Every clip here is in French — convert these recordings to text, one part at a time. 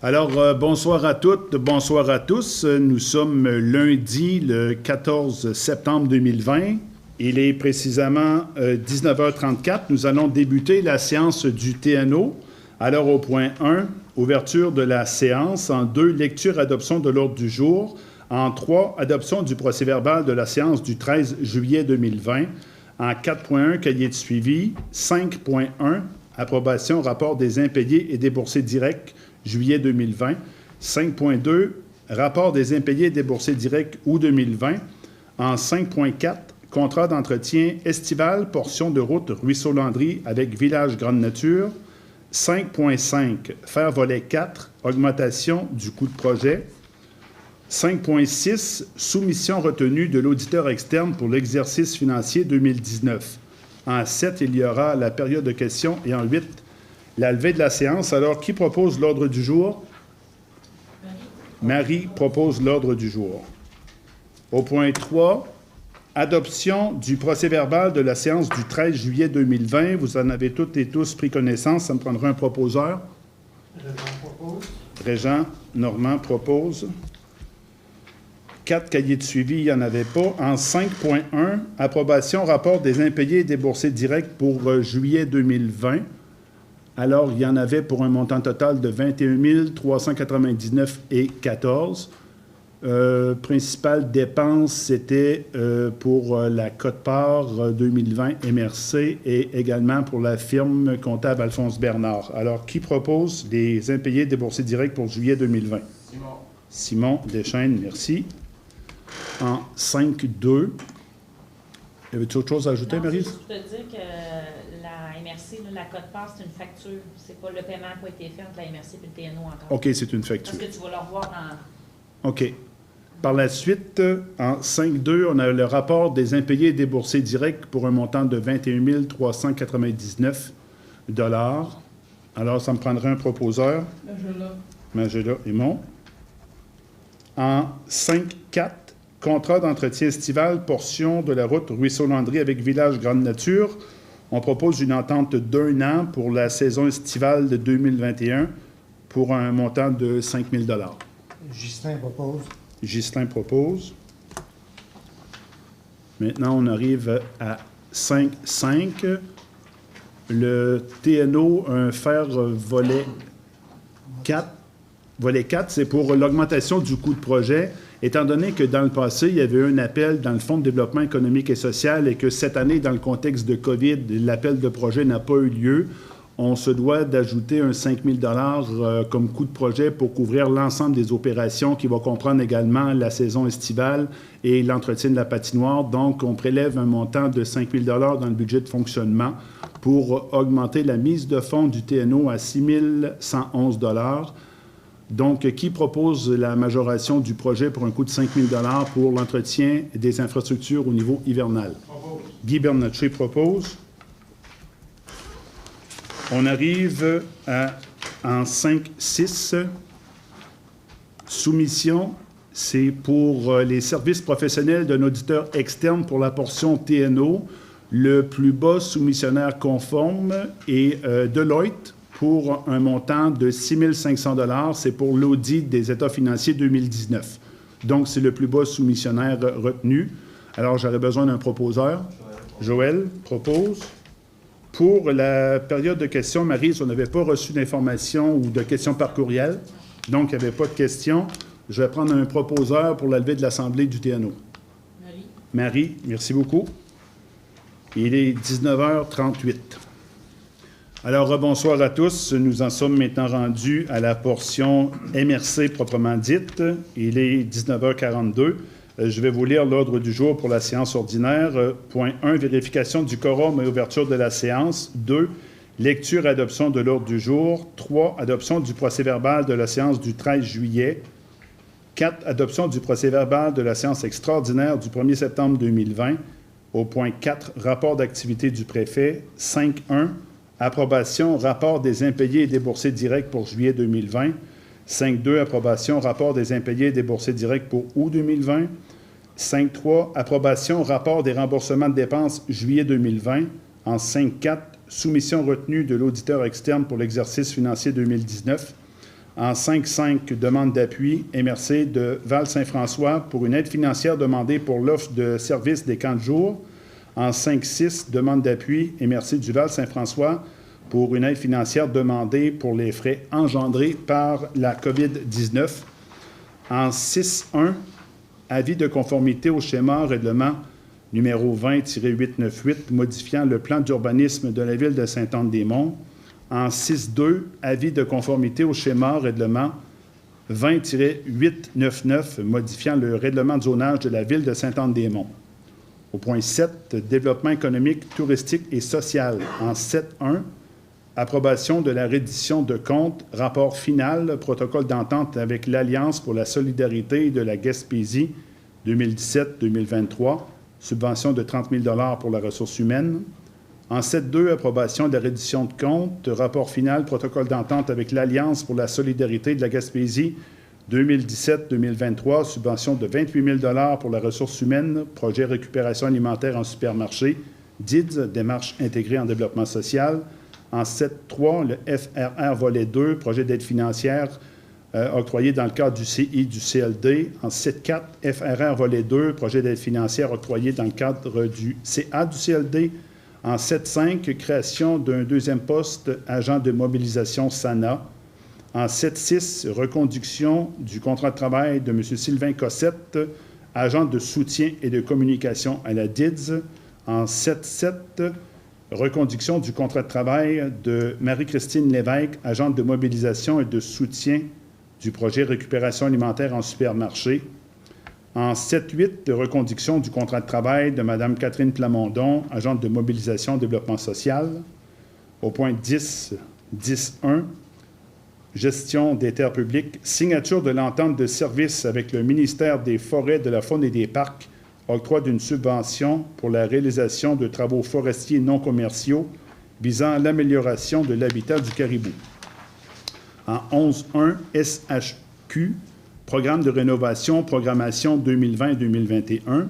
Bonsoir à toutes, bonsoir à tous. Nous sommes lundi, le 14 septembre 2020. Il est précisément 19h34. Nous allons débuter la séance du TNO. Alors, au point 1, ouverture de la séance. En 2, lecture, adoption de l'ordre du jour. En 3, adoption du procès-verbal de la séance du 13 juillet 2020. En 4.1, cahier de suivi. 5.1, approbation, rapport des impayés et déboursés directs juillet 2020. 5.2, rapport des impayés et déboursés directs août 2020. En 5.4, contrat d'entretien estival, portion de route Ruisseau-Landry avec Village Grande Nature. 5.5, faire volet 4, augmentation du coût de projet. 5.6, soumission retenue de l'auditeur externe pour l'exercice financier 2019. En 7, il y aura la période de questions et en 8, la levée de la séance. Alors, qui propose l'ordre du jour? Marie propose l'ordre du jour. Au point 3, adoption du procès-verbal de la séance du 13 juillet 2020. Vous en avez toutes et tous pris connaissance. Ça me prendra un proposeur. Régent Normand propose. 4 cahiers de suivi, il n'y en avait pas. En 5.1, approbation, rapport des impayés et déboursés directs pour juillet 2020. Alors, il y en avait pour un montant total de 21 399,14 $. Principale dépense, c'était pour la quote-part 2020 MRC et également pour la firme comptable Alphonse Bernard. Alors, qui propose les impayés et déboursés directs pour juillet 2020? Simon Deschênes, merci. En 5.2, y avait-tu autre chose à ajouter, Marie? Je peux te dire que la MRC, la quote-part, c'est une facture. C'est pas le paiement qui a été fait entre la MRC et le TNO encore. OK, c'est une facture. Parce que tu vas le revoir dans... OK. Par la suite, en 5.2, on a le rapport des impayés et déboursés directs pour un montant de 21 399 $. Alors, ça me prendrait un proposeur. Magella et Mon. En 5.4, contrat d'entretien estival, portion de la route Ruisseau-Landry avec Village Grande Nature. On propose une entente d'1 an pour la saison estivale de 2021 pour un montant de 5 000 $. Ghislain propose. Ghislain propose. Maintenant, on arrive à 5.5. Le TNO, un fer volet 4. Volet 4, c'est pour l'augmentation du coût de projet. Étant donné que dans le passé, il y avait eu un appel dans le Fonds de développement économique et social et que cette année, dans le contexte de COVID, l'appel de projet n'a pas eu lieu, on se doit d'ajouter un 5 000 $ comme coût de projet pour couvrir l'ensemble des opérations qui va comprendre également la saison estivale et l'entretien de la patinoire. Donc, on prélève un montant de 5 000 $ dans le budget de fonctionnement pour augmenter la mise de fonds du TNO à 6 111 $. Donc, qui propose la majoration du projet pour un coût de 5 000 $ pour l'entretien des infrastructures au niveau hivernal? Guy Bernatchez propose. On arrive en 5.6. Soumission, c'est pour les services professionnels d'un auditeur externe pour la portion TNO. Le plus bas soumissionnaire conforme est Deloitte pour un montant de 6 500 $. C'est pour l'audit des états financiers 2019. Donc, c'est le plus bas soumissionnaire retenu. Alors, j'aurais besoin d'un proposeur. Joël propose. Pour la période de questions, Maryse, on n'avait pas reçu d'informations ou de questions par courriel. Donc, il n'y avait pas de questions. Je vais prendre un proposeur pour la levée de l'Assemblée du TNO. Marie, merci beaucoup. Il est 19h38. Alors, bonsoir à tous. Nous en sommes maintenant rendus à la portion MRC proprement dite. Il est 19h42. Je vais vous lire l'ordre du jour pour la séance ordinaire. Point 1, vérification du quorum et ouverture de la séance. 2, lecture et adoption de l'ordre du jour. 3, adoption du procès-verbal de la séance du 13 juillet. 4, adoption du procès-verbal de la séance extraordinaire du 1er septembre 2020. Au point 4, rapport d'activité du préfet. 5.1, approbation, rapport des impayés et déboursés directs pour juillet 2020. 5.2, approbation, rapport des impayés et déboursés directs pour août 2020. 5.3, approbation, rapport des remboursements de dépenses juillet 2020. En 5.4, soumission retenue de l'auditeur externe pour l'exercice financier 2019. En 5.5, demande d'appui, MRC de Val-Saint-François pour une aide financière demandée pour l'offre de services des camps de jour. En 5.6, demande d'appui, MRC du Val-Saint-François pour une aide financière demandée pour les frais engendrés par la COVID-19. En 6.1, avis de conformité au schéma règlement numéro 20-898 modifiant le plan d'urbanisme de la ville de Sainte-Anne-des-Monts. En 6.2, avis de conformité au schéma règlement 20-899 modifiant le règlement de zonage de la ville de Sainte-Anne-des-Monts. Au point 7, développement économique, touristique et social. En 7.1, approbation de la reddition de comptes, rapport final, protocole d'entente avec l'Alliance pour la solidarité de la Gaspésie 2017-2023, subvention de 30 000 $ pour la ressource humaine. En 7.2, approbation de la reddition de comptes, rapport final, protocole d'entente avec l'Alliance pour la solidarité de la Gaspésie 2017-2023, subvention de 28 000 $ pour la ressource humaine, projet récupération alimentaire en supermarché, DIDS, démarche intégrée en développement social. En 7.3, le FRR volet 2, projet d'aide financière octroyé dans le cadre du CI du CLD. En 7.4, FRR volet 2, projet d'aide financière octroyé dans le cadre du CA du CLD. En 7.5, création d'un deuxième poste, agent de mobilisation SANA. En 7.6, reconduction du contrat de travail de M. Sylvain Cossette, agent de soutien et de communication à la DIDS. En 7.7, reconduction du contrat de travail de Marie-Christine Lévesque, agente de mobilisation et de soutien du projet récupération alimentaire en supermarché. En 7.8, de reconduction du contrat de travail de Mme Catherine Plamondon, agente de mobilisation et développement social. Au point 10.1, gestion des terres publiques, signature de l'entente de service avec le ministère des Forêts, de la Faune et des Parcs, octroi d'une subvention pour la réalisation de travaux forestiers non commerciaux visant à l'amélioration de l'habitat du caribou. En 11.1, SHQ, programme de rénovation, programmation 2020-2021.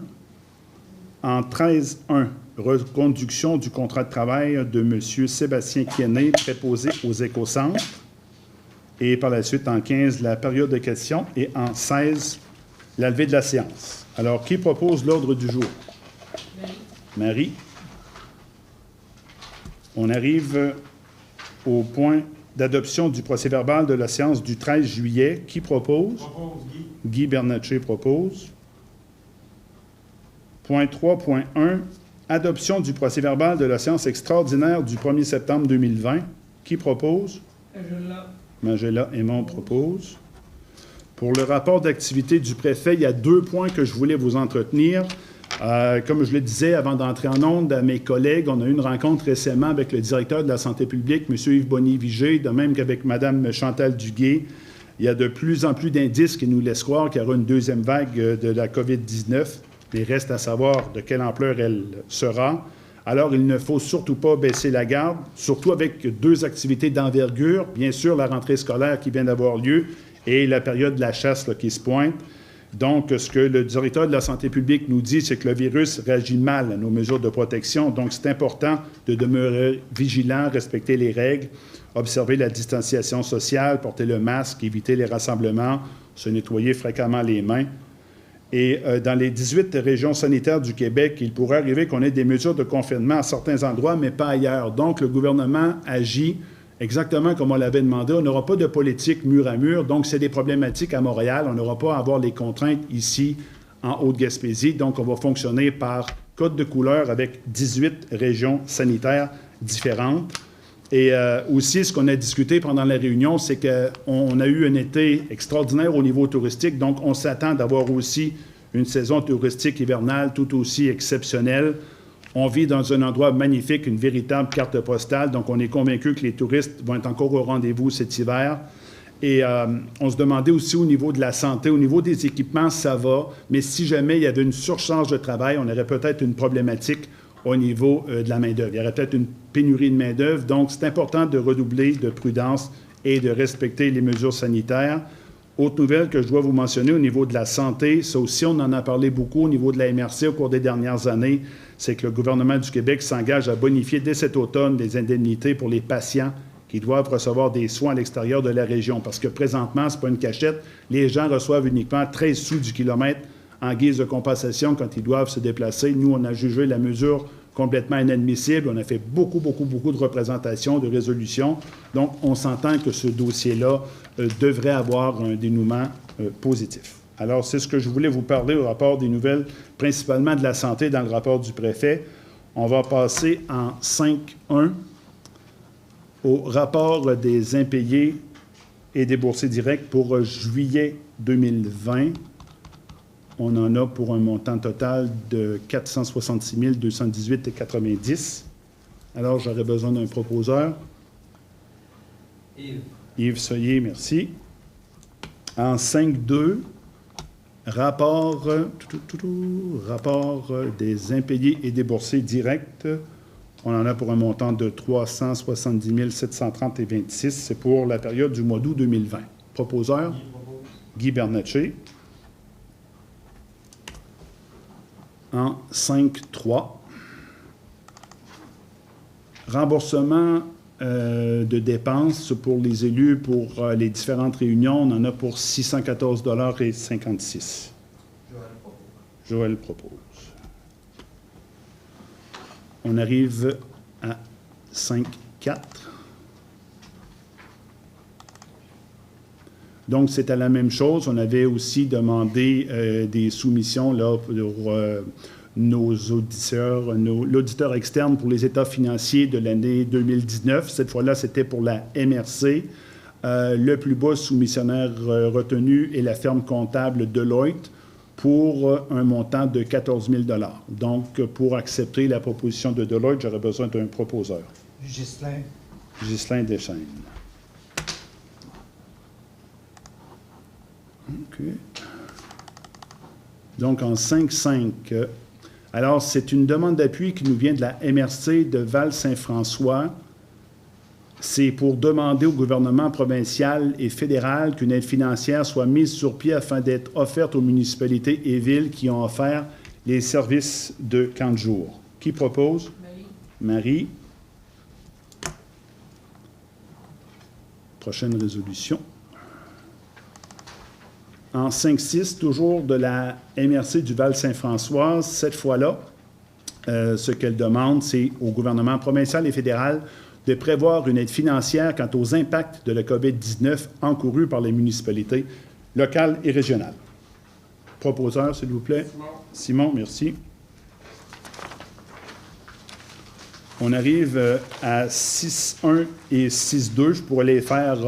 En 13.1, reconduction du contrat de travail de M. Sébastien Quéné, préposé aux écocentres. Et par la suite, en 15, la période de questions. Et en 16, la levée de la séance. Alors, qui propose l'ordre du jour? Marie. On arrive au point d'adoption du procès-verbal de la séance du 13 juillet. Qui propose? Propose Guy. Guy Bernatchez propose. Point 3.1, adoption du procès-verbal de la séance extraordinaire du 1er septembre 2020. Qui propose? Magella Aymon propose. Pour le rapport d'activité du préfet, il y a 2 points que je voulais vous entretenir. Comme je le disais avant d'entrer en onde à mes collègues, on a eu une rencontre récemment avec le directeur de la santé publique, M. Yves Bonnier-Vigé, de même qu'avec Mme Chantal Duguay. Il y a de plus en plus d'indices qui nous laissent croire qu'il y aura une deuxième vague de la COVID-19. Il reste à savoir de quelle ampleur elle sera. Alors, il ne faut surtout pas baisser la garde, surtout avec 2 activités d'envergure. Bien sûr, la rentrée scolaire qui vient d'avoir lieu et la période de la chasse là, qui se pointe. Donc, ce que le directeur de la santé publique nous dit, c'est que le virus réagit mal à nos mesures de protection. Donc, c'est important de demeurer vigilant, respecter les règles, observer la distanciation sociale, porter le masque, éviter les rassemblements, se nettoyer fréquemment les mains. Et dans les 18 régions sanitaires du Québec, il pourrait arriver qu'on ait des mesures de confinement à certains endroits, mais pas ailleurs. Donc, le gouvernement agit exactement comme on l'avait demandé. On n'aura pas de politique mur à mur. Donc, c'est des problématiques à Montréal. On n'aura pas à avoir les contraintes ici en Haute-Gaspésie. Donc, on va fonctionner par code de couleur avec 18 régions sanitaires différentes. Et aussi, ce qu'on a discuté pendant la réunion, c'est qu'on a eu un été extraordinaire au niveau touristique. Donc, on s'attend d'avoir aussi une saison touristique hivernale tout aussi exceptionnelle. On vit dans un endroit magnifique, une véritable carte postale. Donc, on est convaincu que les touristes vont être encore au rendez-vous cet hiver. Et on se demandait aussi au niveau de la santé, au niveau des équipements, ça va. Mais si jamais il y avait une surcharge de travail, on aurait peut-être une problématique au niveau de la main-d'œuvre. Il y aurait peut-être une pénurie de main-d'œuvre. Donc, c'est important de redoubler de prudence et de respecter les mesures sanitaires. Autre nouvelle que je dois vous mentionner au niveau de la santé, ça aussi, on en a parlé beaucoup au niveau de la MRC au cours des dernières années, c'est que le gouvernement du Québec s'engage à bonifier dès cet automne les indemnités pour les patients qui doivent recevoir des soins à l'extérieur de la région. Parce que présentement, ce n'est pas une cachette. Les gens reçoivent uniquement 13 sous du kilomètre en guise de compensation quand ils doivent se déplacer. Nous, on a jugé la mesure complètement inadmissible. On a fait beaucoup de représentations, de résolutions. Donc, on s'entend que ce dossier-là devrait avoir un dénouement positif. Alors, c'est ce que je voulais vous parler au rapport des nouvelles, principalement de la santé dans le rapport du préfet. On va passer en 5.1 au rapport des impayés et des boursiers directs pour juillet 2020. On en a pour un montant total de 466 218,90. Alors, j'aurais besoin d'un proposeur. Yves Soyer, merci. En 5.2, rapport des impayés et des boursiers directs. On en a pour un montant de 370 730,26. C'est pour la période du mois d'août 2020. Proposeur? Guy Bernatchez. En 5.3, remboursement de dépenses pour les élus pour les différentes réunions. On en a pour 614,56 $. Joël propose. On arrive à 5.4. Donc, c'était la même chose. On avait aussi demandé des soumissions là, pour nos auditeurs, l'auditeur externe pour les états financiers de l'année 2019. Cette fois-là, c'était pour la MRC. Le plus bas soumissionnaire retenu est la firme comptable Deloitte pour un montant de 14 000 $. Donc, pour accepter la proposition de Deloitte, j'aurais besoin d'un proposeur. Ghislain Deschaines. OK. Donc, en 5.5, alors, c'est une demande d'appui qui nous vient de la MRC de Val-Saint-François. C'est pour demander au gouvernement provincial et fédéral qu'une aide financière soit mise sur pied afin d'être offerte aux municipalités et villes qui ont offert les services de camp de jour. Qui propose? Marie. Prochaine résolution. En 5.6, toujours de la MRC du Val-Saint-François, cette fois-là, ce qu'elle demande, c'est au gouvernement provincial et fédéral de prévoir une aide financière quant aux impacts de la COVID-19 encourus par les municipalités locales et régionales. Proposeur, s'il vous plaît. Simon, merci. On arrive à 6.1 et 6.2. Je pourrais les faire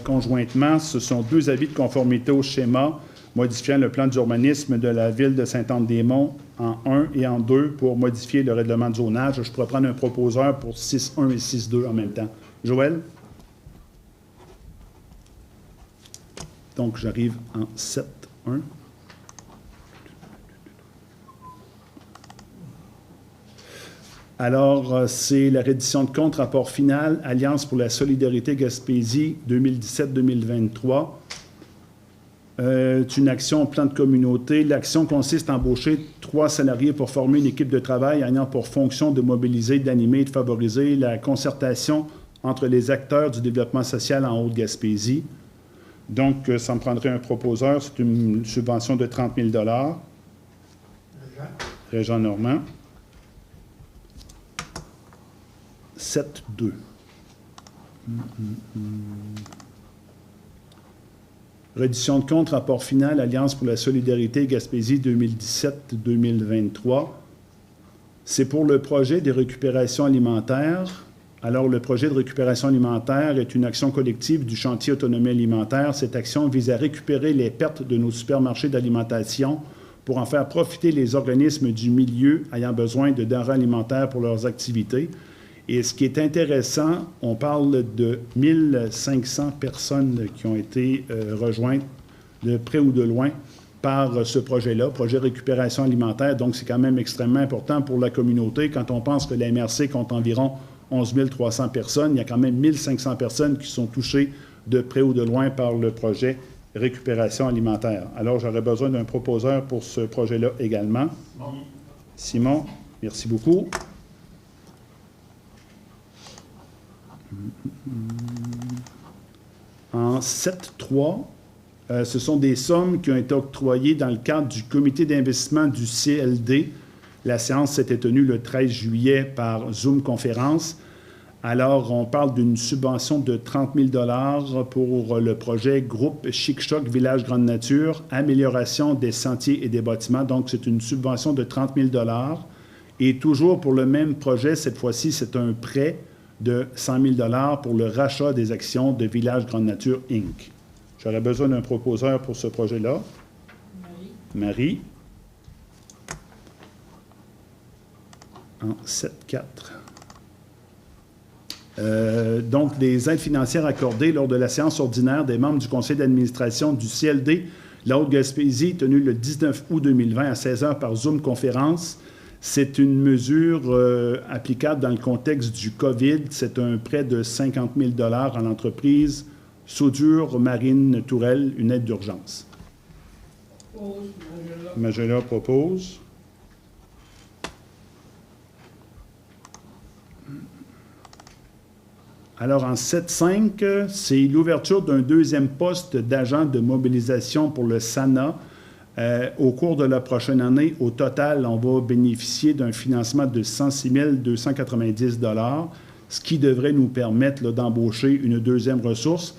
conjointement. Ce sont deux avis de conformité au schéma modifiant le plan d'urbanisme de la ville de Sainte-Anne-des-Monts en 1 et en 2 pour modifier le règlement de zonage. Je pourrais prendre un proposeur pour 6.1 et 6.2 en même temps. Joël? Donc, j'arrive en 7.1. Alors, c'est la reddition de compte, rapport final, Alliance pour la solidarité Gaspésie 2017-2023. Une action plan de communauté. L'action consiste à embaucher 3 salariés pour former une équipe de travail ayant pour fonction de mobiliser, d'animer et de favoriser la concertation entre les acteurs du développement social en Haute-Gaspésie. Donc, ça me prendrait un proposeur. C'est une subvention de 30 000 $. Régent Normand. 7.2. Reddition de compte, rapport final, Alliance pour la solidarité Gaspésie 2017-2023. C'est pour le projet des récupérations alimentaires. Alors, le projet de récupération alimentaire est une action collective du chantier autonomie alimentaire. Cette action vise à récupérer les pertes de nos supermarchés d'alimentation pour en faire profiter les organismes du milieu ayant besoin de denrées alimentaires pour leurs activités. Et ce qui est intéressant, on parle de 1500 personnes qui ont été rejointes de près ou de loin par ce projet-là, projet récupération alimentaire. Donc, c'est quand même extrêmement important pour la communauté. Quand on pense que la MRC compte environ 11 300 personnes, il y a quand même 1500 personnes qui sont touchées de près ou de loin par le projet récupération alimentaire. Alors, j'aurais besoin d'un proposeur pour ce projet-là également. Simon, merci beaucoup. En 7.3, ce sont des sommes qui ont été octroyées dans le cadre du comité d'investissement du CLD. La séance s'était tenue le 13 juillet par Zoom conférence. Alors, on parle d'une subvention de 30 000 $ pour le projet Groupe Chic-Choc Village Grande Nature, amélioration des sentiers et des bâtiments. Donc, c'est une subvention de 30 000 $. Et toujours pour le même projet, cette fois-ci, c'est un prêt de 100 000 $ pour le rachat des actions de Village Grande Nature, Inc. J'aurais besoin d'un proposeur pour ce projet-là. Marie. En 7.4. Donc, les aides financières accordées lors de la séance ordinaire des membres du conseil d'administration du CLD, la Haute-Gaspésie, tenue le 19 août 2020 à 16 h par Zoom conférence. C'est une mesure applicable dans le contexte du COVID. C'est un prêt de 50 000 $ à l'entreprise Soudure Marine Tourelle, une aide d'urgence. Magella propose. Alors, en 7.5, c'est l'ouverture d'un deuxième poste d'agent de mobilisation pour le SANA. Au cours de la prochaine année, au total, on va bénéficier d'un financement de 106 290 $, ce qui devrait nous permettre d'embaucher une deuxième ressource.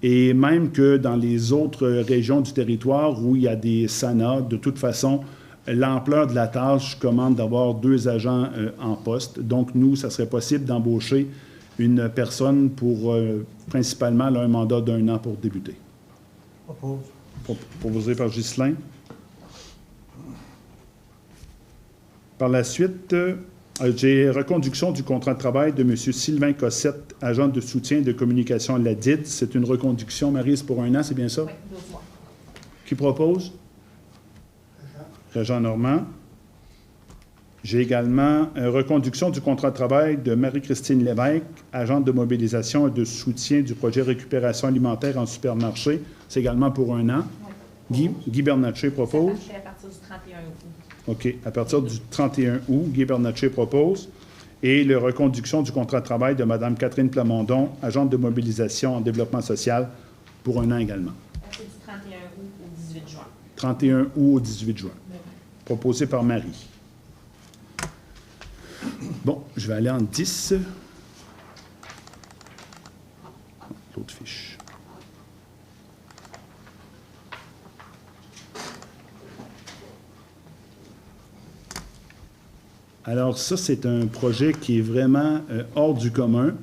Et même que dans les autres régions du territoire où il y a des SANA, de toute façon, l'ampleur de la tâche commande d'avoir 2 agents en poste. Donc, nous, ça serait possible d'embaucher une personne pour principalement un mandat d'1 an pour débuter. Propose. Proposé par Ghislain. Par la suite, j'ai reconduction du contrat de travail de M. Sylvain Cossette, agent de soutien de communication à la DID. C'est une reconduction, Maryse, pour 1 an, c'est bien ça? Oui, 2 mois. Qui propose? Régent Normand. J'ai également reconduction du contrat de travail de Marie-Christine Lévesque, agente de mobilisation et de soutien du projet récupération alimentaire en supermarché. C'est également pour 1 an. Oui. Guy Bernatchez propose. C'est à partir du 31 août. OK. À partir du 31 août, Guy Bernatchez propose. Et la reconduction du contrat de travail de Mme Catherine Plamondon, agente de mobilisation en développement social, pour 1 an également. C'est du 31 août au 18 juin. 31 août au 18 juin. Oui. Proposé par Marie. Bon, je vais aller en 10. L'autre fiche. Alors ça, c'est un projet qui est vraiment hors du commun.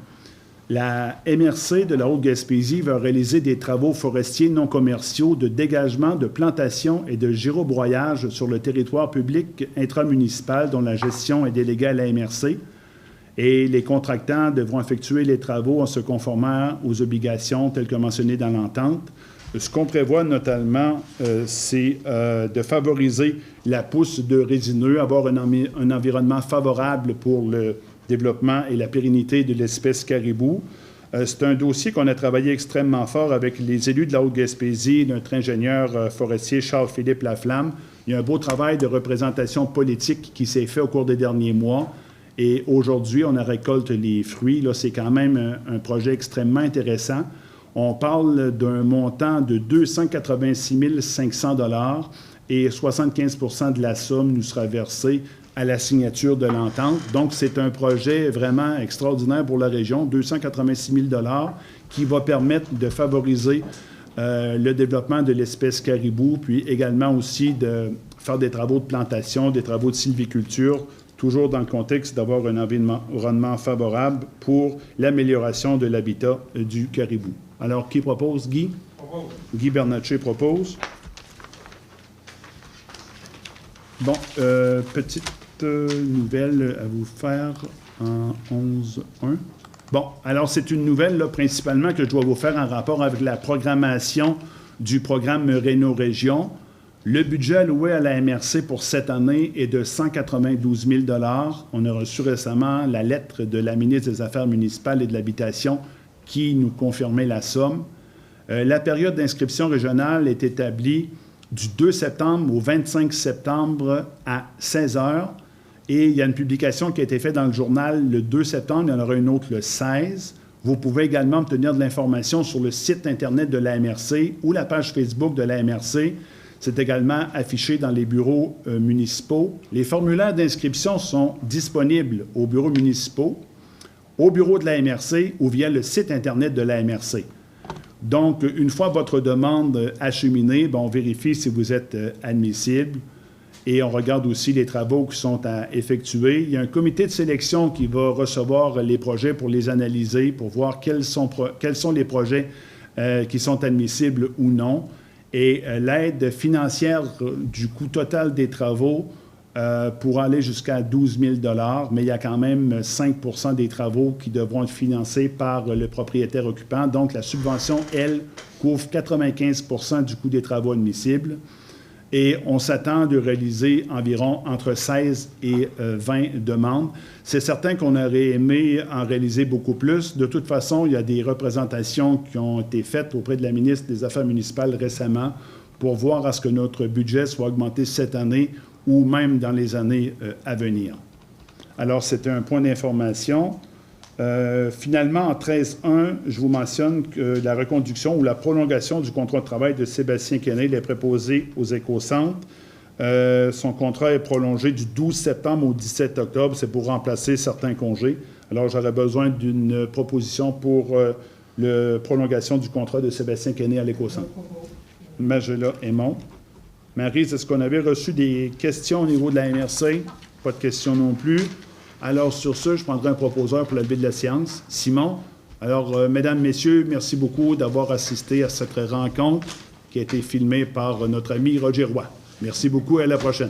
La MRC de la Haute-Gaspésie va réaliser des travaux forestiers non commerciaux de dégagement, de plantation et de gyrobroyage sur le territoire public intramunicipal dont la gestion est déléguée à la MRC. Et les contractants devront effectuer les travaux en se conformant aux obligations telles que mentionnées dans l'entente. Ce qu'on prévoit notamment, c'est de favoriser la pousse de résineux, avoir un environnement favorable pour le développement et la pérennité de l'espèce caribou. C'est un dossier qu'on a travaillé extrêmement fort avec les élus de la Haute-Gaspésie, notre ingénieur forestier Charles-Philippe Laflamme. Il y a un beau travail de représentation politique qui s'est fait au cours des derniers mois. Et aujourd'hui, on récolte les fruits. Là, c'est quand même un projet extrêmement intéressant. On parle d'un montant de 286 500 $ et 75 % de la somme nous sera versée à la signature de l'entente. Donc, c'est un projet vraiment extraordinaire pour la région, 286 000 $ qui va permettre de favoriser le développement de l'espèce caribou, puis également aussi de faire des travaux de plantation, des travaux de sylviculture, toujours dans le contexte d'avoir un environnement favorable pour l'amélioration de l'habitat du caribou. Alors, qui propose? Guy? Propose. Guy Bernatchez propose. Bon, petite nouvelle à vous faire en 11.1. Bon, alors c'est une nouvelle, là, principalement, que je dois vous faire en rapport avec la programmation du programme Réno-Région. Le budget alloué à la MRC pour cette année est de 192 000 $. On a reçu récemment la lettre de la ministre des Affaires municipales et de l'Habitation qui nous confirmait la somme. La période d'inscription régionale est établie du 2 septembre au 25 septembre à 16 heures. Et il y a une publication qui a été faite dans le journal le 2 septembre, il y en aura une autre le 16. Vous pouvez également obtenir de l'information sur le site Internet de la MRC ou la page Facebook de la MRC. C'est également affiché dans les bureaux municipaux. Les formulaires d'inscription sont disponibles aux bureaux municipaux, au bureau de la MRC ou via le site Internet de la MRC. Donc, une fois votre demande acheminée, on vérifie si vous êtes admissible et on regarde aussi les travaux qui sont à effectuer. Il y a un comité de sélection qui va recevoir les projets pour les analyser, pour voir quels sont les projets qui sont admissibles ou non. Et l'aide financière du coût total des travaux pourra aller jusqu'à 12 000 $, mais il y a quand même 5 % des travaux qui devront être financés par le propriétaire occupant. Donc, la subvention, elle, couvre 95 % du coût des travaux admissibles. Et on s'attend de réaliser environ entre 16 et 20 demandes. C'est certain qu'on aurait aimé en réaliser beaucoup plus. De toute façon, il y a des représentations qui ont été faites auprès de la ministre des Affaires municipales récemment pour voir à ce que notre budget soit augmenté cette année ou même dans les années à venir. Alors, c'était un point d'information. Finalement, en 13.1, je vous mentionne que la reconduction ou la prolongation du contrat de travail de Sébastien Kenney, les préposés aux écocentres. Son contrat est prolongé du 12 septembre au 17 octobre. C'est pour remplacer certains congés. Alors, j'aurais besoin d'une proposition pour la prolongation du contrat de Sébastien Kenney à l'écocentre. Magela Aymon. Marie, est-ce qu'on avait reçu des questions au niveau de la MRC? Pas de questions non plus. Alors, sur ce, je prendrai un proposeur pour la levée de la séance. Simon. Alors, mesdames, messieurs, merci beaucoup d'avoir assisté à cette rencontre qui a été filmée par notre ami Roger Roy. Merci beaucoup et à la prochaine.